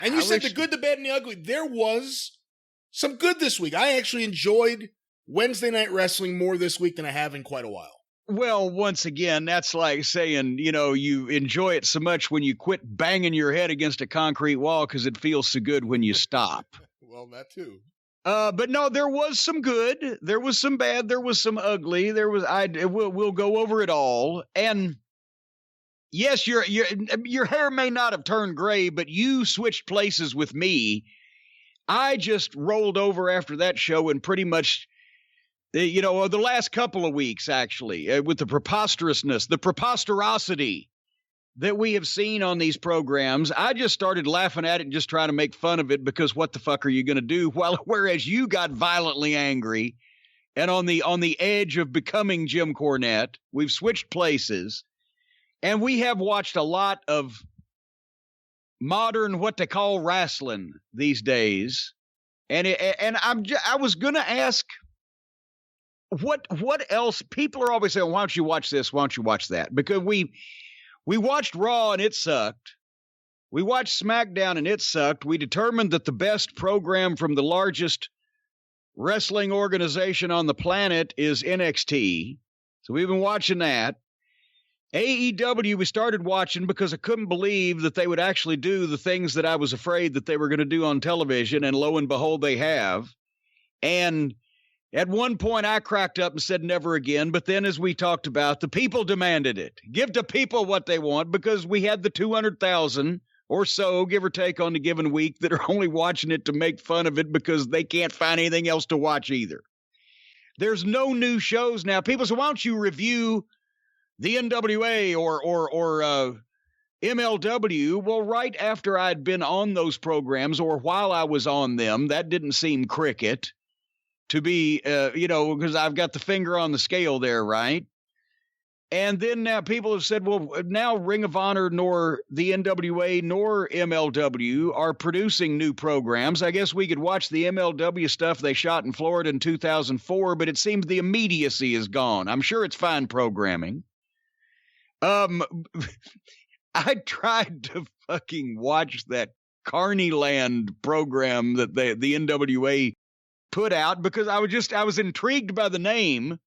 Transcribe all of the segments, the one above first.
And you said the good, the bad, and the ugly. There was some good this week. I actually enjoyed Wednesday Night Wrestling more this week than I have in quite a while. Well, once again, that's like saying, you enjoy it so much when you quit banging your head against a concrete wall because it feels so good when you stop. Well, that too. But no, there was some good. There was some bad. There was some ugly. We'll go over it all. And yes, your hair may not have turned gray, but you switched places with me. I just rolled over after that show and pretty much, the last couple of weeks, actually, with the preposterousness, the preposterosity that we have seen on these programs, I just started laughing at it and just trying to make fun of it because what the fuck are you going to do? Whereas you got violently angry and on the edge of becoming Jim Cornette, we've switched places, and we have watched a lot of modern what they call wrestling these days, and I was going to ask. What else? People are always saying, why don't you watch this? Why don't you watch that? Because we watched Raw and it sucked. We watched SmackDown and it sucked. We determined that the best program from the largest wrestling organization on the planet is NXT. So we've been watching that. AEW we started watching because I couldn't believe that they would actually do the things that I was afraid that they were going to do on television. And lo and behold, they have. And at one point, I cracked up and said never again. But then, as we talked about, the people demanded it. Give the people what they want, because we had the 200,000 or so, give or take, on the given week that are only watching it to make fun of it because they can't find anything else to watch either. There's no new shows now. People say, why don't you review the NWA or MLW? Well, right after I'd been on those programs or while I was on them, that didn't seem cricket. To be, because I've got the finger on the scale there, right? And then now people have said, well, now Ring of Honor nor the NWA nor MLW are producing new programs. I guess we could watch the MLW stuff they shot in Florida in 2004, but it seems the immediacy is gone. I'm sure it's fine programming. I tried to fucking watch that Carnyland program that the NWA put out because I was intrigued by the name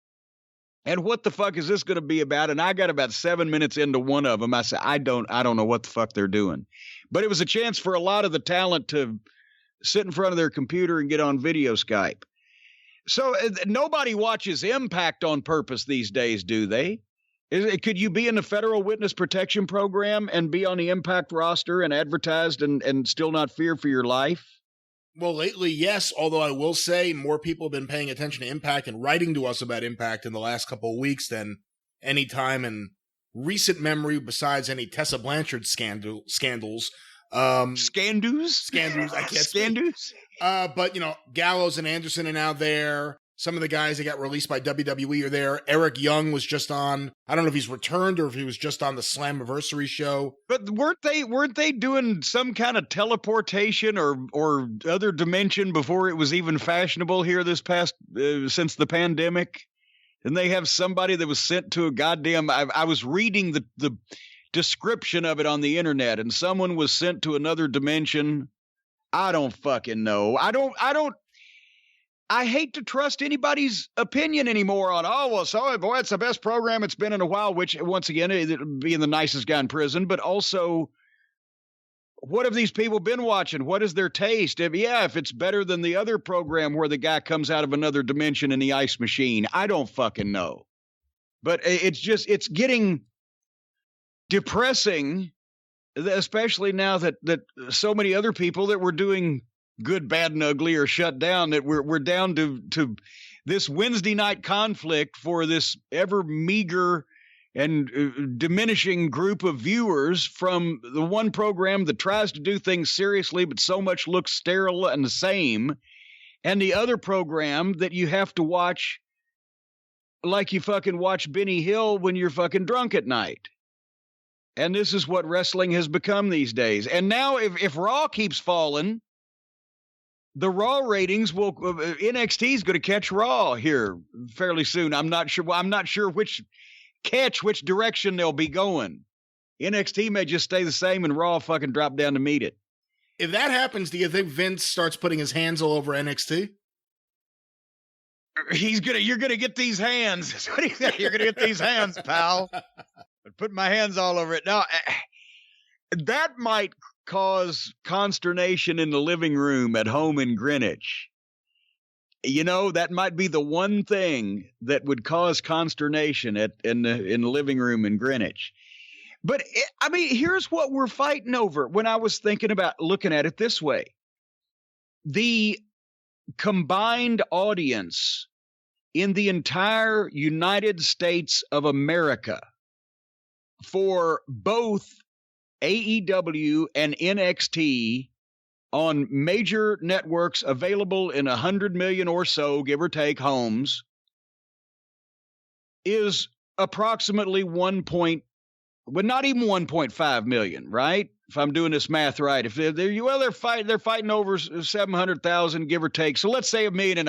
and what the fuck is this going to be about? And I got about 7 minutes into one of them. I said, I don't know what the fuck they're doing, but it was a chance for a lot of the talent to sit in front of their computer and get on video Skype. So nobody watches Impact on purpose these days, do they? Could you be in the Federal Witness Protection Program and be on the Impact roster and advertised and still not fear for your life? Well, lately, yes, although I will say more people have been paying attention to Impact and writing to us about Impact in the last couple of weeks than any time in recent memory besides any Tessa Blanchard scandals. Scandals? Scandals, I can't Scandals? But, Gallows and Anderson are now there. Some of the guys that got released by WWE are there. Eric Young was just on. I don't know if he's returned or if he was just on the Slammiversary show. But weren't they doing some kind of teleportation or other dimension before it was even fashionable here this past since the pandemic? And they have somebody that was sent to a goddamn. I was reading the description of it on the internet, and someone was sent to another dimension. I don't fucking know. I hate to trust anybody's opinion anymore on, boy, it's the best program it's been in a while, which, once again, being the nicest guy in prison, but also, what have these people been watching? What is their taste? If it's better than the other program where the guy comes out of another dimension in the ice machine, I don't fucking know. But it's getting depressing, especially now that so many other people that were doing good, bad, and ugly are shut down, that we're down to this Wednesday night conflict for this ever meager and diminishing group of viewers from the one program that tries to do things seriously but so much looks sterile and the same, and the other program that you have to watch like you fucking watch Benny Hill when you're fucking drunk at night. And this is what wrestling has become these days. And now if Raw keeps falling, the Raw ratings NXT is going to catch Raw here fairly soon. I'm not sure which direction they'll be going. NXT may just stay the same and Raw fucking drop down to meet it. If that happens, do you think Vince starts putting his hands all over NXT? You're gonna get these hands. You're gonna get these hands, pal. I'd put my hands all over it. Now, that might cause consternation in the living room at home in Greenwich. That might be the one thing that would cause consternation in the living room in Greenwich. But here's what we're fighting over. When I was thinking about looking at it this way, the combined audience in the entire United States of America for both AEW and NXT on major networks available in 100 million or so, give or take, homes, is approximately not even 1.5 million, right? If I'm doing this math right. If they're fighting over 700,000, give or take. So let's say 1.5 million.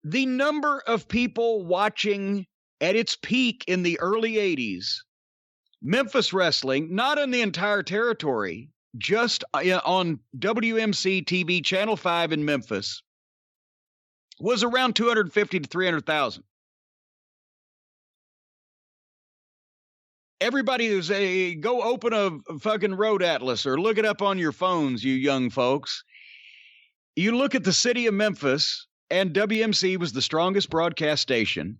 The number of people watching at its peak in the early 80s, Memphis wrestling, not in the entire territory, just on WMC TV Channel 5 in Memphis, was around 250 to 300,000. Everybody who's go open a fucking road atlas or look it up on your phones, you young folks. You look at the city of Memphis, and WMC was the strongest broadcast station.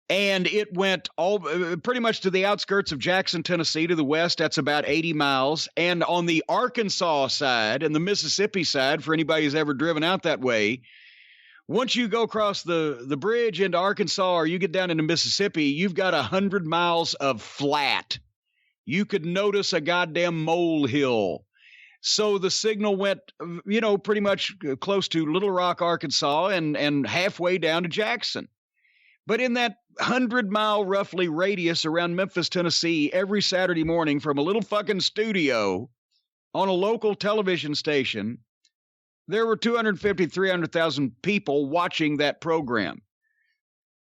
And it went all pretty much to the outskirts of Jackson, Tennessee, to the west. That's about 80 miles. And on the Arkansas side and the Mississippi side, for anybody who's ever driven out that way, once you go across the bridge into Arkansas or you get down into Mississippi, you've got 100 miles of flat. You could notice a goddamn molehill. So the signal went, pretty much close to Little Rock, Arkansas, and halfway down to Jackson. But in that 100-mile roughly radius around Memphis, Tennessee, every Saturday morning from a little fucking studio on a local television station, there were 250, 300,000 people watching that program.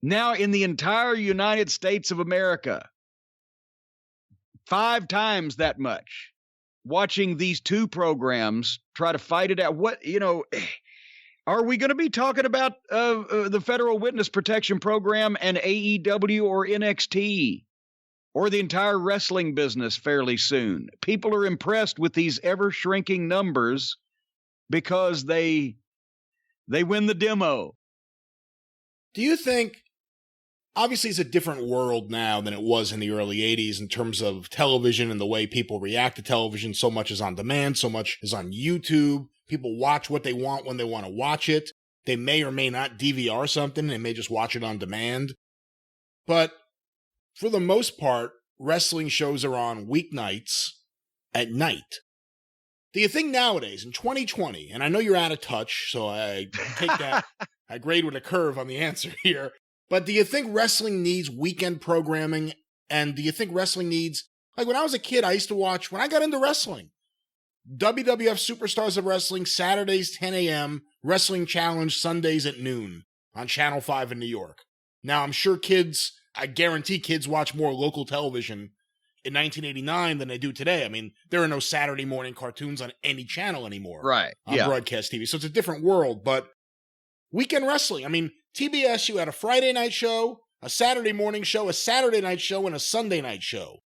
Now in the entire United States of America, 5 times that much, watching these two programs try to fight it out. Are we going to be talking about the Federal Witness Protection Program and AEW or NXT or the entire wrestling business fairly soon? People are impressed with these ever-shrinking numbers because they win the demo. Do you think, obviously it's a different world now than it was in the early 80s in terms of television and the way people react to television. So much is on demand, so much is on YouTube. People watch what they want when they want to watch it. They may or may not DVR something. They may just watch it on demand. But for the most part, wrestling shows are on weeknights at night. Do you think nowadays, in 2020, and I know you're out of touch, so I take that, I grade with a curve on the answer here, but do you think wrestling needs weekend programming? And do you think wrestling needs, like when I was a kid, I used to watch, when I got into wrestling, WWF Superstars of Wrestling, Saturdays 10 a.m., Wrestling Challenge Sundays at noon on Channel 5 in New York. Now, I'm sure I guarantee kids watch more local television in 1989 than they do today. I mean, there are no Saturday morning cartoons on any channel anymore. Right. On broadcast TV. So it's a different world. But weekend wrestling, I mean, TBS, you had a Friday night show, a Saturday morning show, a Saturday night show, and a Sunday night show.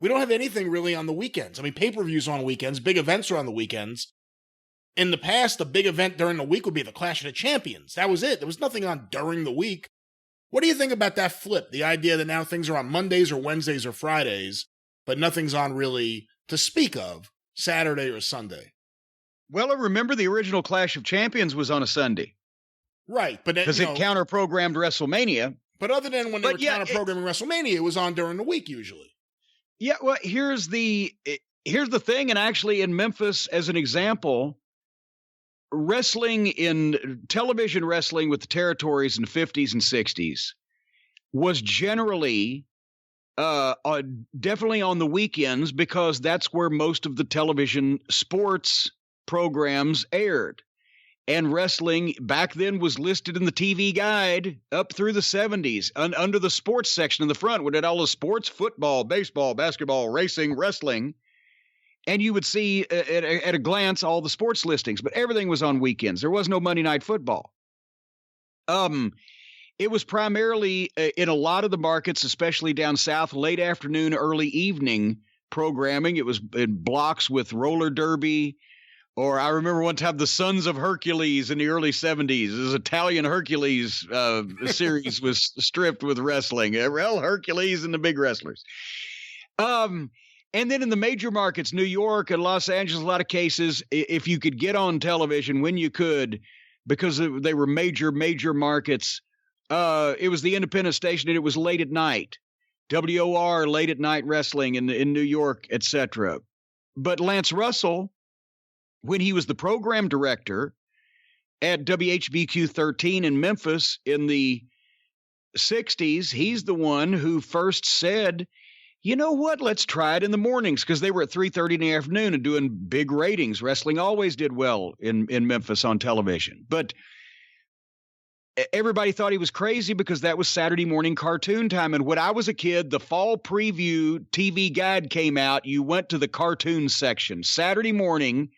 We don't have anything really on the weekends. I mean, pay-per-views are on weekends. Big events are on the weekends. In the past, a big event during the week would be the Clash of the Champions. That was it. There was nothing on during the week. What do you think about that flip? The idea that now things are on Mondays or Wednesdays or Fridays, but nothing's on really to speak of Saturday or Sunday. Well, I remember the original Clash of Champions was on a Sunday. Right. But because it counter-programmed WrestleMania. But other than when they were counter-programming WrestleMania, it was on during the week usually. Yeah, well, here's the thing, and actually in Memphis, as an example, television wrestling with the territories in the 50s and 60s was generally definitely on the weekends because that's where most of the television sports programs aired. And wrestling back then was listed in the TV guide up through the 70s under the sports section in the front, where it had all the sports, football, baseball, basketball, racing, wrestling. And you would see at a glance all the sports listings, but everything was on weekends. There was no Monday Night Football. It was primarily in a lot of the markets, especially down south, late afternoon, early evening programming. It was in blocks with roller derby, or I remember one time the Sons of Hercules in the early 70s. This Italian Hercules series was stripped with wrestling. Well, Hercules and the big wrestlers. And then in the major markets, New York and Los Angeles, a lot of cases, if you could get on television when you could, because they were major markets, it was the independent station and it was late at night. WOR, late at night wrestling in New York, etc. But Lance Russell, when he was the program director at WHBQ 13 in Memphis in the 60s, he's the one who first said, you know what, let's try it in the mornings, because they were at 3:30 in the afternoon and doing big ratings. Wrestling always did well in Memphis on television. But everybody thought he was crazy because that was Saturday morning cartoon time. And when I was a kid, the fall preview TV guide came out. You went to the cartoon section. Saturday morning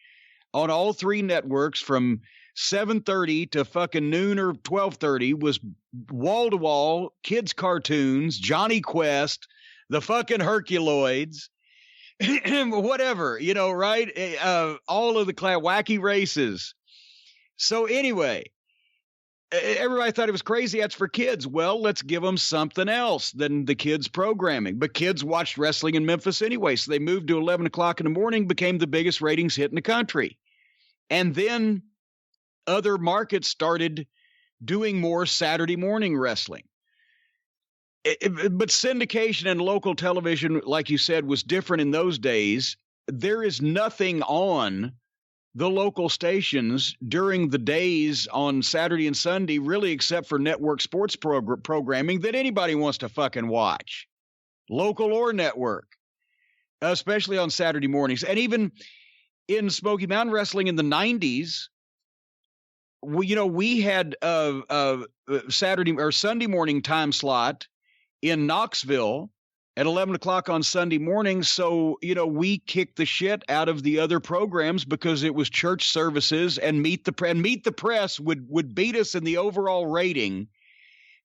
on all three networks from 7:30 to fucking noon or 12:30 was wall-to-wall kids cartoons, Johnny Quest, the fucking Herculoids, whatever, right? All of the wacky races. So anyway, everybody thought it was crazy. That's for kids. Well, let's give them something else than the kids programming. But kids watched wrestling in Memphis anyway, so they moved to 11 o'clock in the morning, became the biggest ratings hit in the country. And then other markets started doing more Saturday morning wrestling. But syndication and local television, like you said, was different in those days. There is nothing on the local stations during the days on Saturday and Sunday, really, except for network sports programming that anybody wants to fucking watch, local or network, especially on Saturday mornings. And even in Smoky Mountain Wrestling in the 90s, we had Saturday or Sunday morning time slot in Knoxville at 11 o'clock on Sunday morning. So, we kicked the shit out of the other programs because it was church services, and Meet the Press would beat us in the overall rating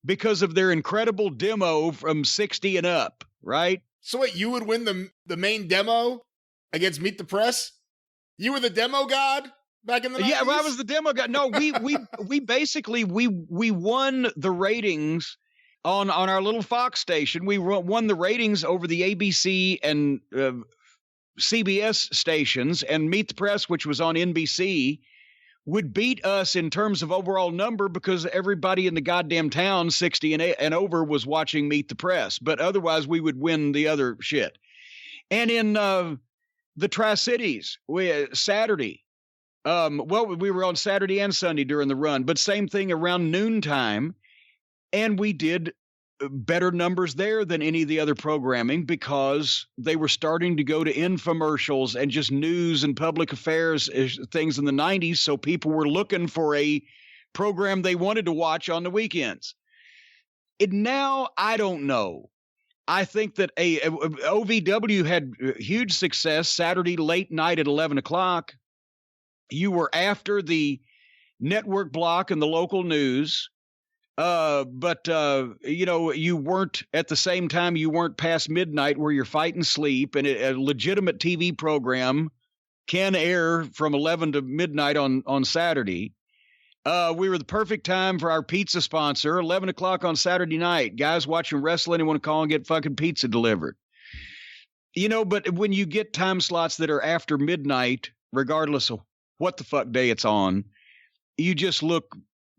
because of their incredible demo from 60 and up, right? So wait, you would win the main demo against Meet the Press? You were the demo god back in the 90s? Yeah, well, I was the demo god. No, we basically won the ratings on our little Fox station. We won the ratings over the ABC and CBS stations, and Meet the Press, which was on NBC, would beat us in terms of overall number because everybody in the goddamn town 60 and over was watching Meet the Press. But otherwise, we would win the other shit. And in the Tri-Cities, Saturday, we were on Saturday and Sunday during the run, but same thing around noontime. And we did better numbers there than any of the other programming because they were starting to go to infomercials and just news and public affairs things in the 90s. So people were looking for a program they wanted to watch on the weekends. And now, I don't know. I think that OVW had huge success Saturday late night at 11 o'clock. You were after the network block and the local news. But you weren't at the same time, you weren't past midnight where you're fighting sleep, and a legitimate TV program can air from 11 to midnight on Saturday. We were the perfect time for our pizza sponsor, 11 o'clock on Saturday night. Guys watching wrestling and want to call and get fucking pizza delivered. But when you get time slots that are after midnight, regardless of what the fuck day it's on, you just look.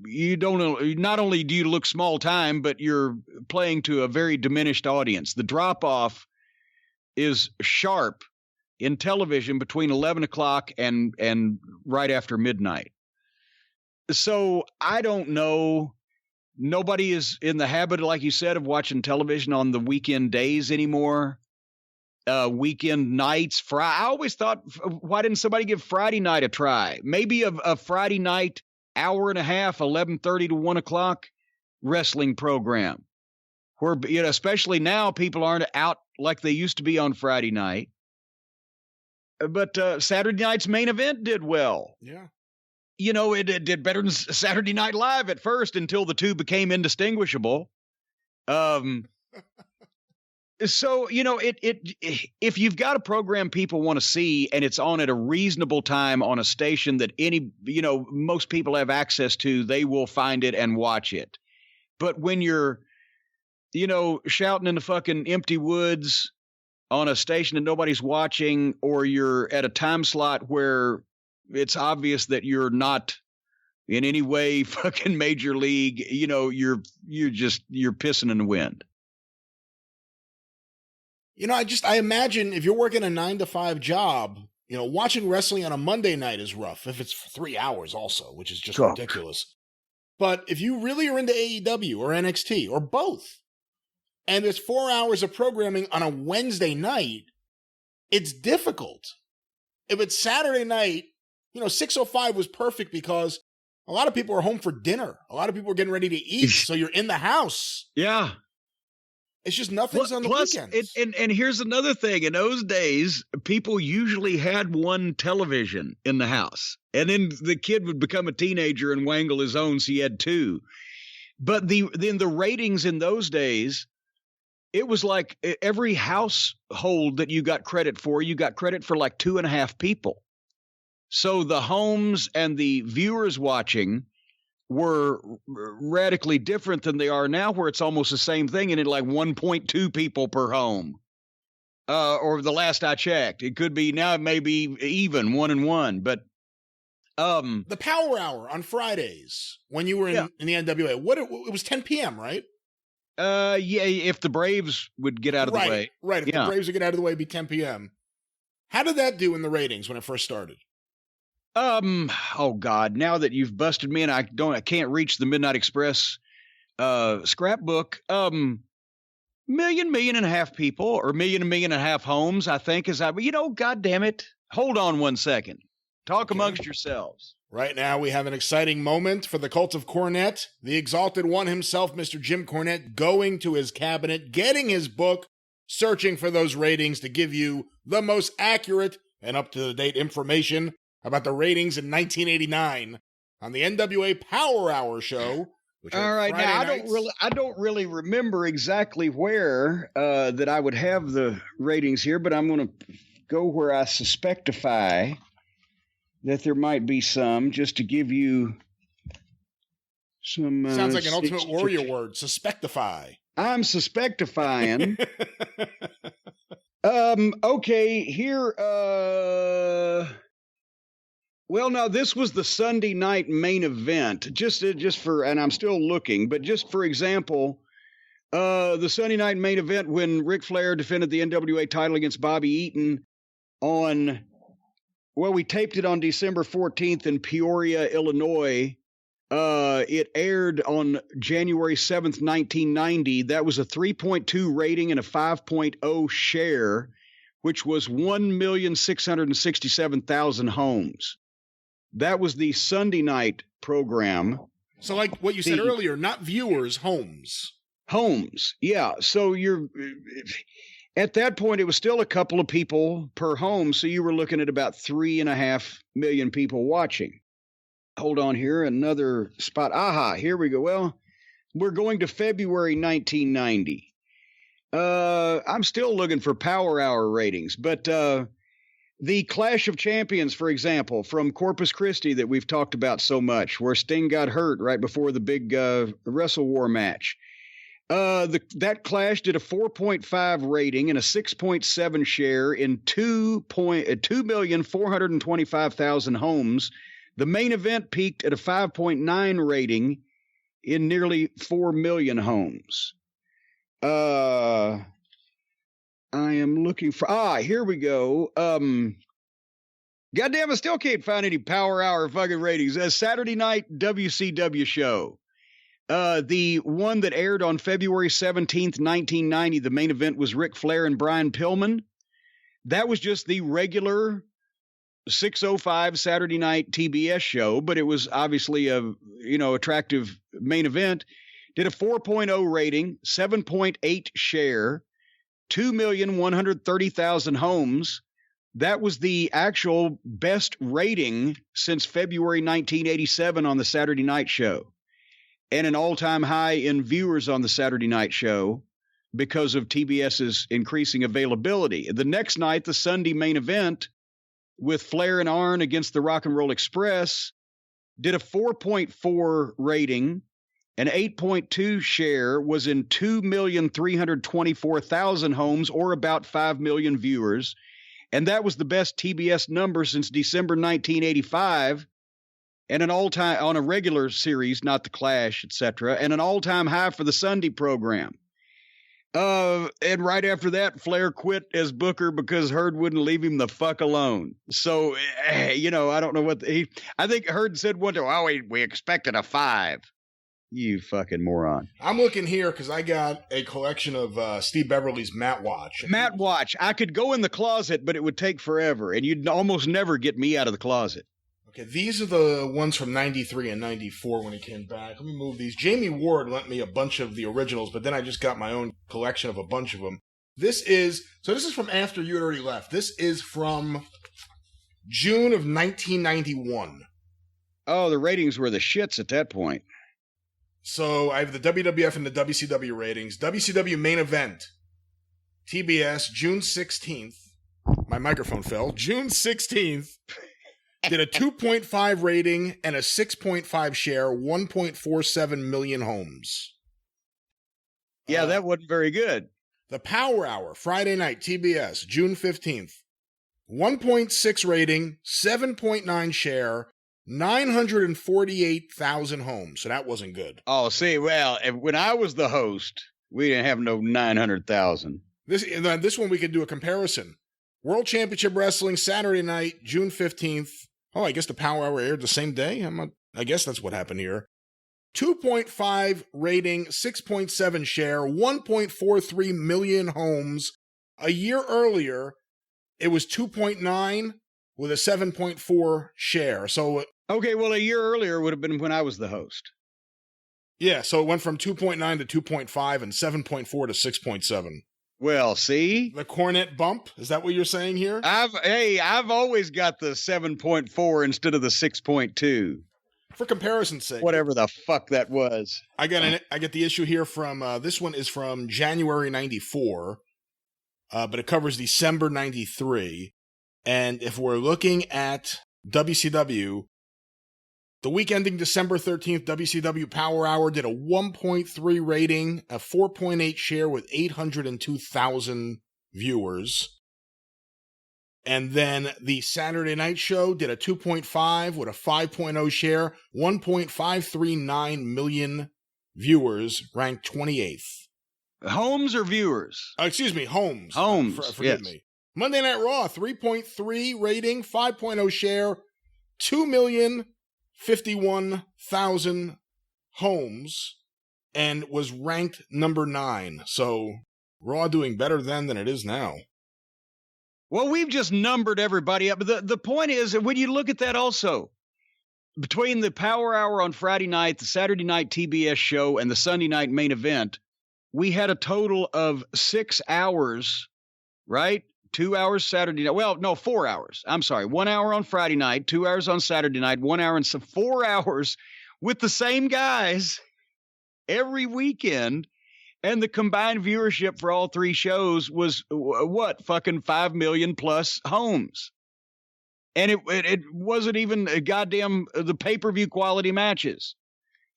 Not only do you look small time, but you're playing to a very diminished audience. The drop off is sharp in television between 11 o'clock and right after midnight. So I don't know. Nobody is in the habit, like you said, of watching television on the weekend days anymore. Weekend nights. I always thought, why didn't somebody give Friday night a try? Maybe a Friday night hour and a half, 11:30 to 1 o'clock wrestling program where, especially now, people aren't out like they used to be on Friday night. But Saturday night's main event did well. Yeah. It did better than Saturday Night Live at first until the two became indistinguishable. So, if you've got a program people want to see and it's on at a reasonable time on a station that most people have access to, they will find it and watch it. But when you're, shouting in the fucking empty woods on a station that nobody's watching, or you're at a time slot where it's obvious that you're not in any way fucking major league, you're pissing in the wind. I imagine if you're working a 9-to-5 job, watching wrestling on a Monday night is rough if it's for 3 hours also, which is just ridiculous. But if you really are into AEW or NXT or both, and there's 4 hours of programming on a Wednesday night, it's difficult. If it's Saturday night, 6:05 was perfect because a lot of people are home for dinner. A lot of people are getting ready to eat, so you're in the house. Yeah. It's just nothing's on the weekends. And here's another thing. In those days, people usually had one television in the house. And then the kid would become a teenager and wangle his own, so he had two. But the ratings in those days, it was like every household that you got credit for like 2.5 people. So the homes and the viewers watching were radically different than they are now, where it's almost the same thing, and it's like 1.2 people per home. Or the last I checked, it could be now. It may be even 1 and 1, but the Power Hour on Fridays when you were in the NWA, it was 10 p.m. right? Yeah, if the Braves would get out of the way, right. If the Braves would get out of the way, it'd be 10 p.m. How did that do in the ratings when it first started? Oh God, now that you've busted me and I can't reach the Midnight Express scrapbook, million and a half people, or million and a half homes, I think, God damn it. Hold on 1 second. Talk amongst yourselves. Right now we have an exciting moment for the cult of Cornette, the exalted one himself, Mr. Jim Cornette, going to his cabinet, getting his book, searching for those ratings to give you the most accurate and up-to-the-date information about the ratings in 1989 on the NWA Power Hour show. All right, now I don't really remember exactly where that I would have the ratings here, but I'm going to go where I suspectify that there might be some, just to give you some. Sounds like an Ultimate Warrior word, suspectify. I'm suspectifying. Okay, here. Well, now this was the Sunday night main event, just for, and I'm still looking, but just for example, the Sunday night main event when Ric Flair defended the NWA title against Bobby Eaton we taped it on December 14th in Peoria, Illinois. It aired on January 7th, 1990. That was a 3.2 rating and a 5.0 share, which was 1,667,000 homes. That was the Sunday night program. So like what you said earlier, not viewers, homes. Homes, yeah. So at that point, it was still a couple of people per home, so you were looking at about 3.5 million people watching. Hold on here, another spot. Aha, here we go. Well, we're going to February 1990. I'm still looking for Power Hour ratings, but the Clash of Champions, for example, from Corpus Christi that we've talked about so much, where Sting got hurt right before the big Wrestle War match. That Clash did a 4.5 rating and a 6.7 share in 2,425,000 homes. The main event peaked at a 5.9 rating in nearly 4 million homes. I am looking for, here we go. Goddamn, I still can't find any Power Hour fucking ratings. A Saturday night WCW show. The one that aired on February 17th, 1990, the main event was Ric Flair and Brian Pillman. That was just the regular 6:05 Saturday night TBS show, but it was obviously a, attractive main event. Did a 4.0 rating, 7.8 share, 2,130,000 homes. That was the actual best rating since February 1987 on the Saturday night show, and an all-time high in viewers on the Saturday night show because of TBS's increasing availability. The next night, the Sunday main event with Flair and Arn against the Rock and Roll Express did a 4.4 rating. An 8.2 share, was in 2,324,000 homes, or about 5 million viewers. And that was the best TBS number since December 1985, and an all-time on a regular series, not the Clash, etc., and an all-time high for the Sunday program. And right after that, Flair quit as Booker because Hurd wouldn't leave him the fuck alone. So, I don't know what I think Hurd said one time, oh, we expected a 5. You fucking moron. I'm looking here because I got a collection of Steve Beverly's Matt Watch. Matt Watch. I could go in the closet, but it would take forever, and you'd almost never get me out of the closet. Okay, these are the ones from 93 and 94 when he came back. Let me move these. Jamie Ward lent me a bunch of the originals, but then I just got my own collection of a bunch of them. This is from after you had already left. This is from June of 1991. Oh, the ratings were the shits at that point. So I have the WWF and the WCW ratings. WCW main event, TBS, June 16th. My microphone fell. June 16th. Did a 2.5 rating and a 6.5 share, 1.47 million homes. Yeah, that wasn't very good. The Power Hour, Friday night, TBS, June 15th. 1.6 rating, 7.9 share, 948,000 homes. So that wasn't good. Oh, see, well, when I was the host, we didn't have no 900,000. This one we could do a comparison. World Championship Wrestling, Saturday night, June 15th. Oh, I guess the Power Hour aired the same day? I guess that's what happened here. 2.5 rating, 6.7 share, 1.43 million homes. A year earlier, it was 2.9 with a 7.4 share. So okay, well, a year earlier would have been when I was the host. Yeah, so it went from 2.9 to 2.5 and 7.4 to 6.7. Well, see? The Cornette bump? Is that what you're saying here? I've always got the 7.4 instead of the 6.2. For comparison's sake. Whatever the fuck that was. I get the issue here from, this one is from January 94, but it covers December 93. And if we're looking at WCW, the week ending December 13th, WCW Power Hour did a 1.3 rating, a 4.8 share with 802,000 viewers. And then the Saturday night show did a 2.5 with a 5.0 share, 1.539 million viewers, ranked 28th. Homes or viewers? Excuse me, homes. Forgive me. Monday Night Raw, 3.3 rating, 5.0 share, 2,051,000 homes, and was ranked number 9. So Raw doing better then than it is now. Well, we've just numbered everybody up. But the point is, when you look at that also, between the Power Hour on Friday night, the Saturday night TBS show, and the Sunday night main event, we had a total of 6 hours, right? 2 hours Saturday night. Well, no, 4 hours. I'm sorry. 1 hour on Friday night, 2 hours on Saturday night, 1 hour and 4 hours with the same guys every weekend. And the combined viewership for all 3 shows was what? Fucking 5 million plus homes. And it wasn't even a goddamn the pay-per-view quality matches.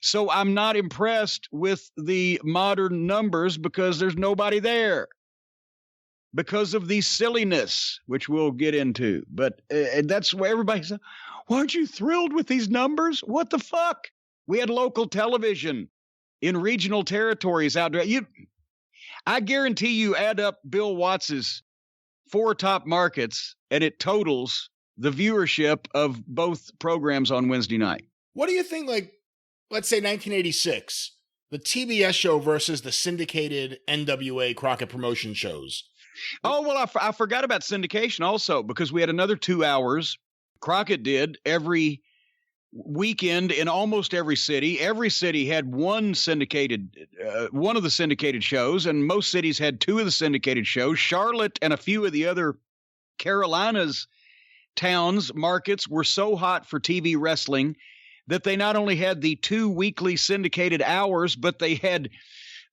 So I'm not impressed with the modern numbers because there's nobody there. Because of the silliness, which we'll get into. But that's where everybody says, well, aren't you thrilled with these numbers? What the fuck? We had local television in regional territories out there. I guarantee you add up Bill Watts's 4 top markets, and it totals the viewership of both programs on Wednesday night. What do you think, like, let's say 1986, the TBS show versus the syndicated NWA Crockett Promotion shows? Oh, well, I forgot about syndication also, because we had another 2 hours. Crockett did every weekend in almost every city. Every city had one of the syndicated shows, and most cities had 2 of the syndicated shows. Charlotte and a few of the other Carolinas towns, markets were so hot for TV wrestling that they not only had the 2 weekly syndicated hours, but they had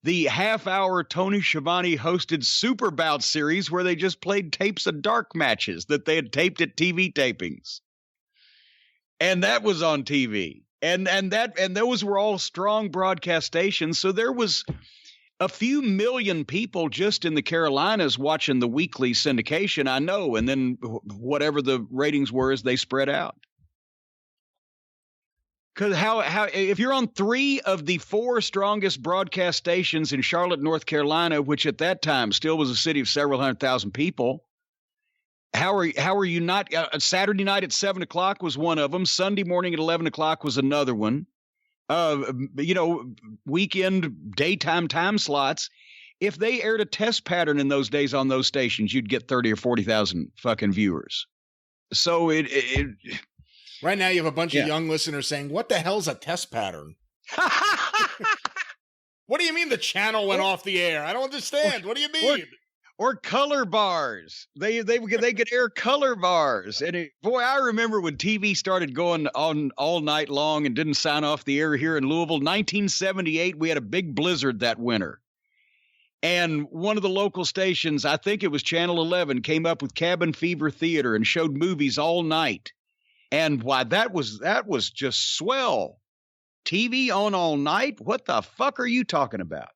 the half-hour Tony Schiavone hosted Super Bout series where they just played tapes of dark matches that they had taped at TV tapings. And that was on TV. And those were all strong broadcast stations. So there was a few million people just in the Carolinas watching the weekly syndication, I know, and then whatever the ratings were as they spread out. Because how if you're on 3 of the 4 strongest broadcast stations in Charlotte, North Carolina, which at that time still was a city of several 100,000 people, how are you not? Saturday night at 7:00 was one of them. Sunday morning at 11:00 was another one. Weekend daytime time slots. If they aired a test pattern in those days on those stations, you'd get 30 or 40,000 fucking viewers. So right now you have a bunch of young listeners saying, "What the hell's a test pattern?" What do you mean the channel went off the air? I don't understand. What do you mean? Or color bars. They could air color bars. And boy, I remember when TV started going on all night long and didn't sign off the air here in Louisville. 1978, we had a big blizzard that winter. And one of the local stations, I think it was Channel 11, came up with Cabin Fever Theater and showed movies all night. And why, that was just swell. TV on all night? What the fuck are you talking about?